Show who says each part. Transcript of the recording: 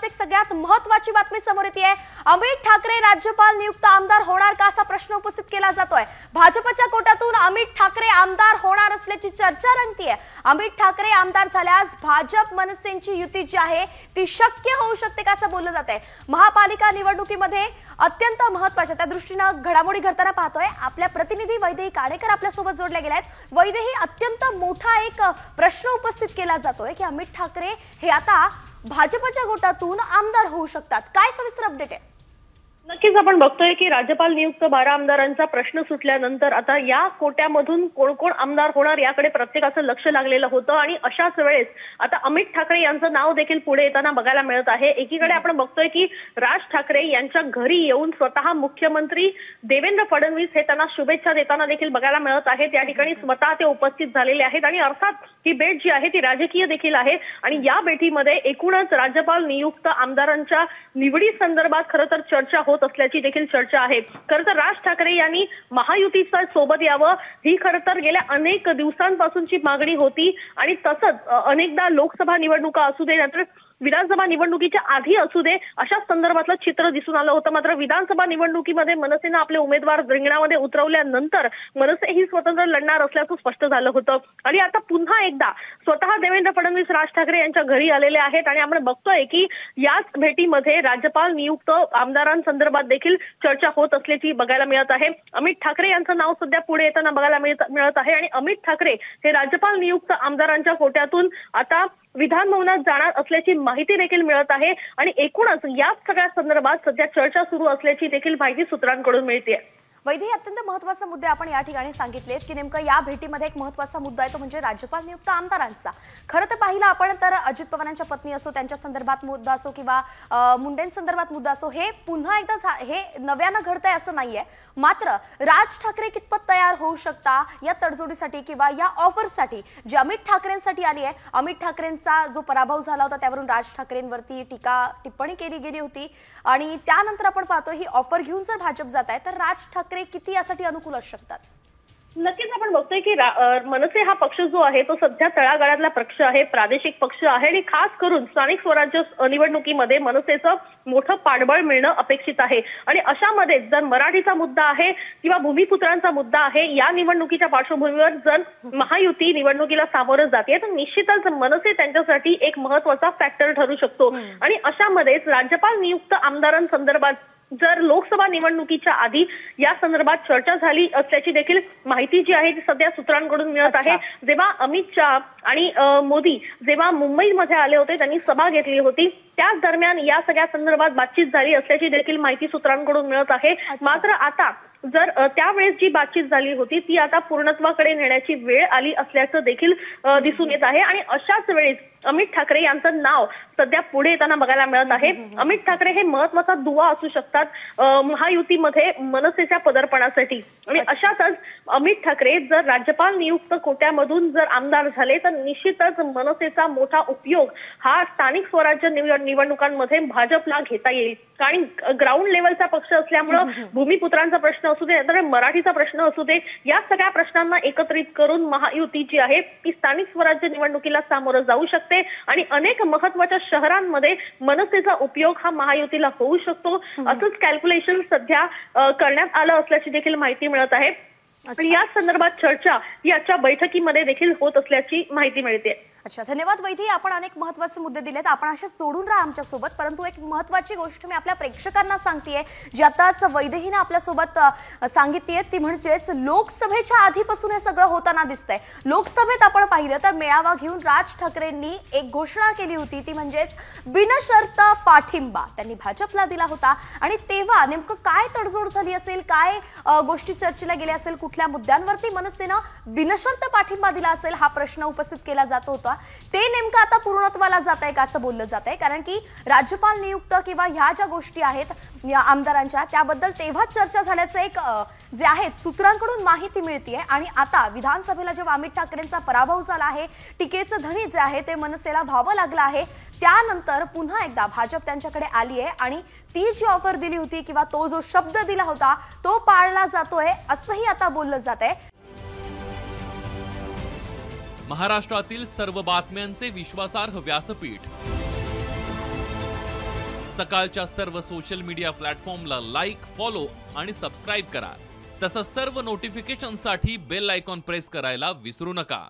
Speaker 1: आत्ताच एक सगळ्यात महत्त्वाची बातमी समोर येते। अमित ठाकरे राज्यपाल नियुक्त आमदार होणार का असा प्रश्न उपस्थित केला जातोय। भाजपच्या कोट्यातून अमित ठाकरे आमदार होणार असल्याची चर्चा रंगतीये। अमित ठाकरे आमदार झाल्यास भाजप मनसेची युती जी आहे ती शक्य होऊ शकते का असं बोललं जातंय। महापालिका निवडणुकीमध्ये अत्यंत महत्त्वाच्या त्या दृष्टीने घडामोडी घडताना पाहतोय। आपल्या प्रतिनिधी वैदेही काडेकर आपल्या सोबत जोडले गेले आहेत। वैदेही, अत्यंत मोठा एक प्रश्न उपस्थित केला जातोय की अमित ठाकरे हे आता भाजपच्या गोटातून आमदार होऊ शकतात, काय सविस्तर अपडेट आहे?
Speaker 2: नक्कीच आपण बघतोय की राज्यपाल नियुक्त 12 आमदारांचा प्रश्न सुटल्यानंतर आता या कोट्यामधून कोण कोण आमदार होणार याकडे प्रत्येकाचं लक्ष लागलेलं होतं आणि अशाच वेळेस आता अमित ठाकरे यांचं नाव देखील पुढे येताना बघायला मिळत आहे। एकीकडे आपण बघतोय की राज ठाकरे यांच्या घरी येऊन स्वतः मुख्यमंत्री देवेंद्र फडणवीस हे त्यांना शुभेच्छा देताना देखील बघायला मिळत आहे। त्या ठिकाणी स्वतः ते उपस्थित झालेले आहेत आणि अर्थात ही भेट जी आहे ती राजकीय देखील आहे आणि या भेटीमध्ये एकूणच राज्यपाल नियुक्त आमदारांच्या निवडी संदर्भात खरं तर चर्चा होत असल्याची देखील चर्चा आहे। खरं तर राज ठाकरे यांनी महायुतीच्या सोबत यावं ही खरं तर गेल्या अनेक दिवसांपासूनची मागणी होती आणि तसंच अनेकदा लोकसभा निवडणुका असू दे नंतर विधानसभा निवडणुकीच्या आधी असू दे अशा संदर्भातलं चित्र दिसून आलं होतं। मात्र विधानसभा निवडणुकीमध्ये मनसेनं आपले उमेदवार रिंगणामध्ये उतरवल्यानंतर मनसे ही स्वतंत्र लढणार असल्याचं स्पष्ट झालं होतं आणि आता पुन्हा एकदा स्वतः देवेंद्र फडणवीस राज ठाकरे यांच्या घरी आलेले आहेत आणि आपण बघतोय की याच भेटीमध्ये राज्यपाल नियुक्त आमदारांसंदर्भात देखील चर्चा होत असल्याची बघायला मिळत आहे। अमित ठाकरे यांचं नाव सध्या पुढे येताना बघायला मिळत आहे आणि अमित ठाकरे हे राज्यपाल नियुक्त आमदारांच्या कोट्यातून आता विधान भवनात जाणार असल्याची माहिती देखील मिळत आहे आणि एकूणच या सगळ्या संदर्भात सध्या चर्चा सुरू असल्याची देखील माहिती सूत्रांकडून मिळते।
Speaker 1: वैदेही, अत्यंत महत्त्वाचे मुद्दे आपण या ठिकाणी सांगितलेत की नेमकं या भेटीमध्ये एक महत्त्वाचा मुद्दा आहे तो म्हणजे राज्यपाल नियुक्त आमदारांचा। खरं तर पाहिलं आपण तर अजित पवारांच्या पत्नी असो त्यांच्या संदर्भात मुद्दा असो किंवा मुंडेंसंदर्भात मुद्दा असो हे पुन्हा एकदा हे नव्यानं घडतंय असं नाहीये। मात्र राज ठाकरे कितपत तयार होऊ शकता या तडजोडीसाठी किंवा या ऑफरसाठी जी अमित ठाकरेंसाठी आली आहे। अमित ठाकरेंचा जो पराभव झाला होता त्यावरून राज ठाकरेंवरती टिप्पणी केली गेली होती आणि त्यानंतर आपण पाहतो ही ऑफर घेऊन जर भाजप जात आहे तर राज ठाकरे किती यासाठी अनुकूल असू शकतात?
Speaker 2: नक्कीच आपण बघतोय की मनसे हा पक्ष जो आहे तो सध्या तळागाळातला पक्ष आहे, प्रादेशिक पक्ष आहे आणि खास करून स्थानिक स्वराज्य निवडणुकीमध्ये मनसेचं मोठं पाठबळ मिळणं अपेक्षित आहे आणि अशामध्ये जर मराठीचा मुद्दा आहे किंवा भूमिपुत्रांचा मुद्दा आहे या निवडणुकीच्या पार्श्वभूमीवर जर महायुती निवडणुकीला सामोरं जाते तर निश्चितच मनसे त्यांच्यासाठी एक महत्त्वाचा फॅक्टर ठरू शकतो आणि अशामध्येच राज्यपाल नियुक्त आमदारांसंदर्भात जर लोकसभा निवडणुकीच्या आधी या संदर्भात चर्चा झाली असल्याची देखील माहिती जी आहे ती सध्या सूत्रांकडून मिळत आहे। जेव्हा अमित शहा आणि मोदी जेव्हा मुंबईमध्ये आले होते त्यांनी सभा घेतली होती त्याच दरम्यान या सगळ्या संदर्भात बातचीत झाली असल्याची देखील माहिती सूत्रांकडून मिळत आहे। मात्र आता जर त्यावेळेस जी बातचीत झाली होती ती आता पूर्णत्वाकडे नेण्याची वेळ आली असल्याचं देखील दिसून येत आहे आणि अशाच वेळेस अमित ठाकरे यांचं नाव सध्या पुढे येताना बघायला मिळत आहे। अमित ठाकरे हे महत्त्वाचा दुवा असू शकतात महायुतीमध्ये मनसेच्या पदार्पणासाठी आणि अशातच अमित ठाकरे जर राज्यपाल नियुक्त कोट्यामधून जर आमदार झाले तर निश्चितच मनसेचा मोठा उपयोग हा स्थानिक स्वराज्य निवडणुकांमध्ये भाजपला घेता येईल कारण ग्राउंड लेवलचा पक्ष असल्यामुळं भूमिपुत्रांचा प्रश्न असू दे तर मराठीचा प्रश्न असू दे या सगळ्या प्रश्नांना एकत्रित करून महायुती जी आहे ती स्थानिक स्वराज्य निवडणुकीला सामोरं जाऊ शकते आणि अनेक महत्त्वाच्या शहरांमध्ये मनसेचा उपयोग हा महायुतीला होऊ शकतो असंच कॅल्क्युलेशन सध्या करण्यात आलं असल्याची देखील माहिती मिळत आहे आणि या संदर्भात चर्चा याच्या बैठकीमध्ये देखील होत असल्याची माहिती मिळते।
Speaker 1: अच्छा, धन्यवाद वैदेही, आपण अनेक महत्त्वाचे मुद्दे दिलेत, आपण अशा जोडून राहा आमच्या सोबत। परंतु एक महत्त्वाची गोष्ट मी आपल्या प्रेक्षकांना सांगतेय जी आताच वैदेहीने आपल्या सोबत सांगितलीये ती म्हणजेच लोकसभेच्या आधीपासून हे सगळं होताना दिसतंय। लोकसभेत आपण पाहिलं तर मेळावा घेऊन राज ठाकरेंनी एक घोषणा केली होती ती म्हणजेच बिनशर्त पाठिंबा त्यांनी भाजपला दिला होता आणि तेव्हा नेमकं काय तडजोड झाली असेल, काय गोष्टी चर्चेला गेल्या असेल, कुठल्या मुद्द्यांवरती मनसेनं बिनशर्त पाठिंबा दिला असेल हा प्रश्न उपस्थित केला जात होता ते नेमकं आता पूर्णत्वाला जात आहे का असं बोललं जात आहे कारण की राज्यपाल नियुक्त किंवा ह्या ज्या गोष्टी आहेत आमदारांच्या त्याबद्दल तेव्हा चर्चा झाल्याचं एक जे आहे सूत्रांकडून माहिती मिळते आणि आता विधानसभेला जेव्हा अमित ठाकरेंचा पराभव झाला आहे टीकेचं धनी जे आहे ते मनसेला व्हावं लागलं आहे त्यानंतर पुन्हा एकदा भाजप त्यांच्याकडे आली आहे आणि ती जी ऑफर दिली होती किंवा तो जो शब्द दिला होता तो पाळला जातोय असंही आता बोललं जात आहे।
Speaker 3: महाराष्ट्रातील सर्व बातम्यांचे विश्वासार्ह व्यासपीठ सकाळच्या सर्व सोशल मीडिया प्लॅटफॉर्मला लाईक, फॉलो आणि सबस्क्राईब करा. तसंच सर्व नोटिफिकेशनसाठी बेल आयकॉन प्रेस करायला विसरू नका.